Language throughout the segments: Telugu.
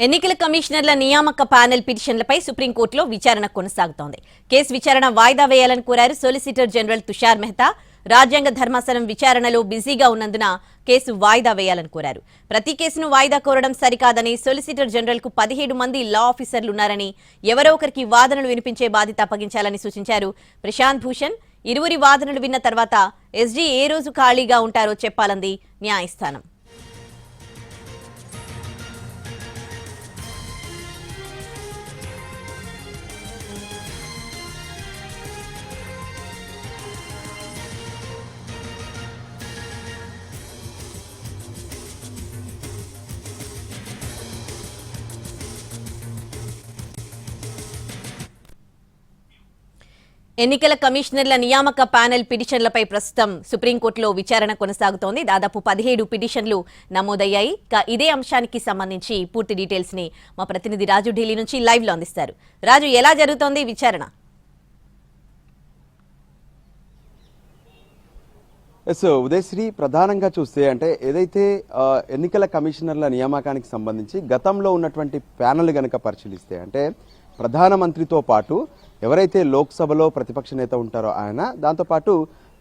ఎన్నికల కమిషనర్ల నియామక ప్యానెల్ పిటిషన్లపై సుప్రీంకోర్టులో విచారణ కొనసాగుతోంది. కేసు విచారణ వాయిదా వేయాలని కోరారు సొలిసిటర్ జనరల్ తుషార్ మెహతా. రాజ్యాంగ ధర్మాసనం విచారణలో బిజీగా ఉన్నందున కేసు వాయిదా వేయాలని కోరారు. ప్రతి కేసును వాయిదా కోరడం సరికాదని, సొలిసిటర్ జనరల్ కు 17 మంది లా ఆఫీసర్లున్నారని, ఎవరో ఒకరికి వాదనలు వినిపించే బాధ్యత అప్పగించాలని సూచించారు. ప్రశాంత్ భూషణ్ ఇరువురి వాదనలు విన్న తర్వాత ఎస్జీ ఏ రోజు ఖాళీగా ఉంటారో చెప్పాలంది న్యాయస్థానం. ఎన్నికల కమిషనర్ల నియామక ప్యానెల్ పిటిషన్లపై ప్రస్తుతం సుప్రీంకోర్టులో విచారణ కొనసాగుతోంది. దాదాపు 17 పిటిషన్లు నమోదయ్యాయి. ఇదే అంశానికి సంబంధించి పూర్తి డీటెయిల్స్ ని మా ప్రతినిధి రాజు ఢిల్లీ నుంచి లైవ్ లో అందిస్తారు. రాజు, ఎలా జరుగుతోంది విచారణ? ఉదయశ్రీ, ప్రధానంగా చూస్తే అంటే ఏదైతే ఎన్నికల కమిషనర్ల నియామకానికి సంబంధించి గతంలో ఉన్నటువంటి ప్యానెల్ గనక పరిశీలిస్తే, అంటే ప్రధానమంత్రితో పాటు ఎవరైతే లోక్సభలో ప్రతిపక్ష నేత ఉంటారో ఆయన, దాంతోపాటు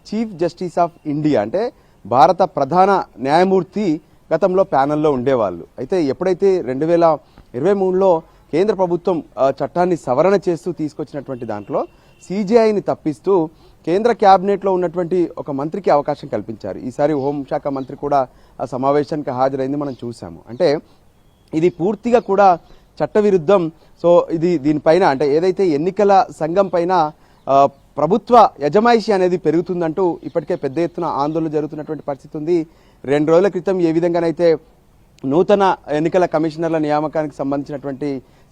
చీఫ్ జస్టిస్ ఆఫ్ ఇండియా అంటే భారత ప్రధాన న్యాయమూర్తి గతంలో ప్యానెల్లో ఉండేవాళ్ళు. అయితే ఎప్పుడైతే 2023లో కేంద్ర ప్రభుత్వం చట్టాన్ని సవరణ చేస్తూ తీసుకొచ్చినటువంటి దాంట్లో సిజేఐని తప్పిస్తూ కేంద్ర క్యాబినెట్లో ఉన్నటువంటి ఒక మంత్రికి అవకాశం కల్పించారు. ఈసారి హోంశాఖ మంత్రి కూడా ఆ సమావేశానికి హాజరైంది మనం చూసాము. అంటే ఇది పూర్తిగా కూడా చట్టవిరుద్ధం. సో దీనిపైన అంటే ఏదైతే ఎన్నికల సంఘం పైన ప్రభుత్వ యజమాయిషి అనేది పెరుగుతుందంటూ ఇప్పటికే పెద్ద ఎత్తున ఆందోళన జరుగుతున్నటువంటి పరిస్థితి ఉంది. 2 రోజుల క్రితం ఏ విధంగానైతే నూతన ఎన్నికల కమిషనర్ల నియామకానికి సంబంధించినటువంటి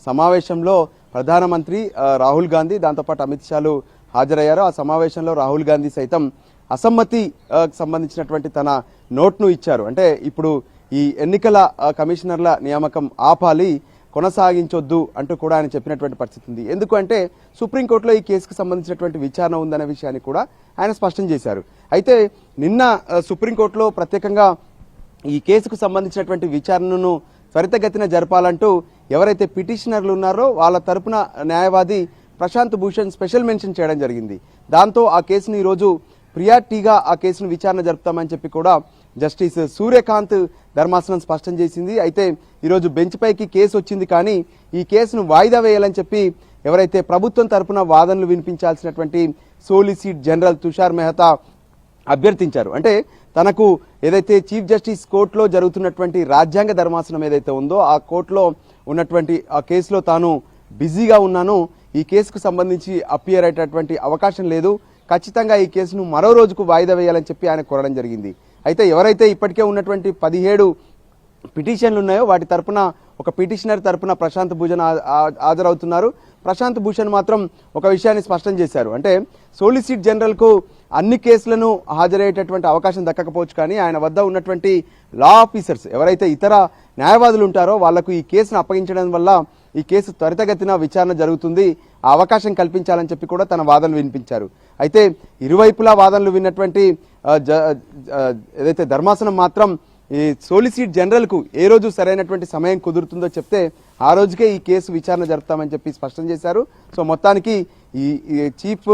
సమావేశంలో ప్రధానమంత్రి రాహుల్ గాంధీ, దాంతోపాటు అమిత్ షాలు హాజరయ్యారు. ఆ సమావేశంలో రాహుల్ గాంధీ సైతం అసమ్మతి సంబంధించినటువంటి తన నోట్ను ఇచ్చారు. అంటే ఇప్పుడు ఈ ఎన్నికల కమిషనర్ల నియామకం ఆపాలి, కొనసాగించొద్దు అంటూ కూడా ఆయన చెప్పినటువంటి పరిస్థితి ఉంది. ఎందుకంటే సుప్రీంకోర్టులో ఈ కేసుకు సంబంధించినటువంటి విచారణ ఉందనే విషయాన్ని కూడా ఆయన స్పష్టం చేశారు. అయితే నిన్న సుప్రీంకోర్టులో ప్రత్యేకంగా ఈ కేసుకు సంబంధించినటువంటి విచారణను త్వరితగతిన జరపాలంటూ ఎవరైతే పిటిషనర్లు ఉన్నారో వాళ్ళ తరపున న్యాయవాది ప్రశాంత్ భూషణ్ స్పెషల్ మెన్షన్ చేయడం జరిగింది. దాంతో ఆ కేసును ఈరోజు ప్రియారిటీగా ఆ కేసును విచారణ జరుపుతామని చెప్పి కూడా జస్టిస్ సూర్యకాంత్ ధర్మాసనం స్పష్టం చేసింది. అయితే ఈరోజు బెంచ్ పైకి కేసు వచ్చింది, కానీ ఈ కేసును వాయిదా వేయాలని చెప్పి ఎవరైతే ప్రభుత్వం తరపున వాదనలు వినిపించాల్సినటువంటి సోలిసిటర్ జనరల్ తుషార్ మెహతా అభ్యర్థించారు. అంటే తనకు ఏదైతే చీఫ్ జస్టిస్ కోర్టులో జరుగుతున్నటువంటి రాజ్యాంగ ధర్మాసనం ఏదైతే ఉందో ఆ కోర్టులో ఉన్నటువంటి ఆ కేసులో తాను బిజీగా ఉన్నాను, ఈ కేసుకు సంబంధించి అపియర్ అయ్యేటటువంటి అవకాశం లేదు, ఖచ్చితంగా ఈ కేసును మరో రోజుకు వాయిదా వేయాలని చెప్పి ఆయన కోరడం జరిగింది. అయితే ఎవరైతే ఇప్పటికే ఉన్నటువంటి 17 పిటిషన్లు ఉన్నాయో వాటి తరపున ఒక పిటిషనర్ తరపున ప్రశాంత్ భూషణ్ హాజరవుతున్నారు. ప్రశాంత్ భూషణ్ మాత్రం ఒక విషయాన్ని స్పష్టం చేశారు. అంటే సోలిసిటర్ జనరల్కు అన్ని కేసులను హాజరయ్యేటటువంటి అవకాశం దక్కకపోవచ్చు, కానీ ఆయన వద్ద ఉన్నటువంటి లా ఆఫీసర్స్ ఎవరైతే ఇతర న్యాయవాదులు ఉంటారో వాళ్లకు ఈ కేసును అప్పగించడం వల్ల ఈ కేసు త్వరితగతిన విచారణ జరుగుతుంది, ఆ అవకాశం కల్పించాలని చెప్పి కూడా తన వాదనలు వినిపించారు. అయితే ఇరువైపులా వాదనలు విన్నటువంటి ఏదైతే ధర్మాసనం మాత్రం ఈ సోలిసిటర్ జనరల్కు ఏ రోజు సరైనటువంటి సమయం కుదురుతుందో చెప్తే ఆ రోజుకే ఈ కేసు విచారణ జరుపుతామని చెప్పి స్పష్టం చేశారు. సో మొత్తానికి ఈ చీఫ్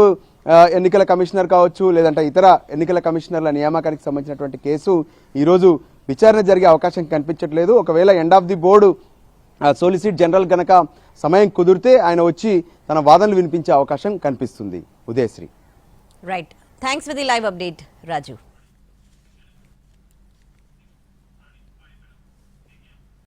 ఎన్నికల కమిషనర్ కావచ్చు, లేదంటే ఇతర ఎన్నికల కమిషనర్ల నియామకానికి సంబంధించినటువంటి కేసు ఈరోజు విచారణ జరిగే అవకాశం కనిపించట్లేదు. ఒకవేళ end of the board solicitor general గనక సమయం కుదిరితే ఆయన వచ్చి తన వాదనలు వినిపించే అవకాశం కనిపిస్తుంది. Udayasri. Right, thanks for the live update Raju.